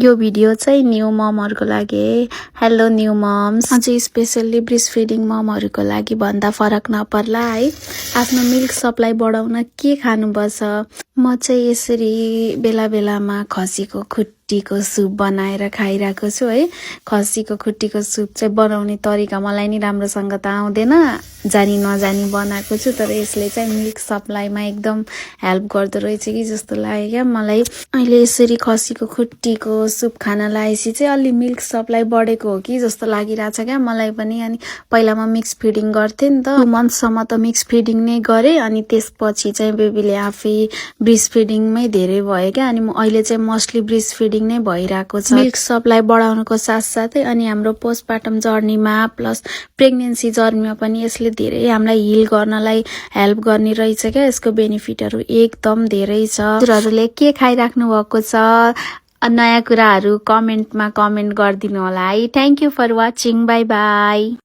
यो भिडियो चाहिँ न्यू ममहरुको लागि हेलो न्यू मम्स अझै स्पेशली ब्रेस्ट फिडिङ ममहरुको लागि भन्दा फरक नपर्ला है आफ्नो मिल्क सप्लाई बढाउन के खानुपर्छ म चाहिँ यसरी बेला बेलामा खसीको खुट्टीको सुप बनाएर खाइरहेको छु है खसीको खुट्टीको सुप चाहिँ बनाउने तरिका मलाई नि राम्रोसँग त आउँदैन जानी नजानी बनाएको छु तर यसले चाहिँ मिल्क सप्लाईमा एकदम हेल्प गर्दो रहेछ कि जस्तो लाग्यो क्या मलाई अहिले यसरी खसीको खुट्टीको सुप खान लाएपछि चाहिँ अलि मिल्क सप्लाई बढेको हो कि जस्तो लागिरहेछ क्या मलाई पनि अनि पहिला म मिक्स फिडिङ गर्थे नि त 2 मन्थसम्म त मिक्स फिडिङ नै गरे अनि त्यसपछि चाहिँ बेबीले आफै ब्रेस्ट फिडिङमै धेरै भयो क्या अनि अहिले चाहिँ मोस्टली ब्रेस्ट फिडिङ नै भइरहेको छ मिल्क सप्लाई बढाउनको साथसाथै अनि हाम्रो पोस्टपार्टम जर्नीमा प्लस प्रेग्नेन्सी जर्नीमा पनि यसले धेरै हामीलाई हिल गर्नलाई हेल्प गर्ने रहेछ क्या यसको बेनिफिटहरु एकदम धेरै छ हजुरहरुले के खाइराख्नु भएको छ नयाँ कुराहरु कमेन्टमा कमेन्ट गर्दिनु होला है thank you for watching bye by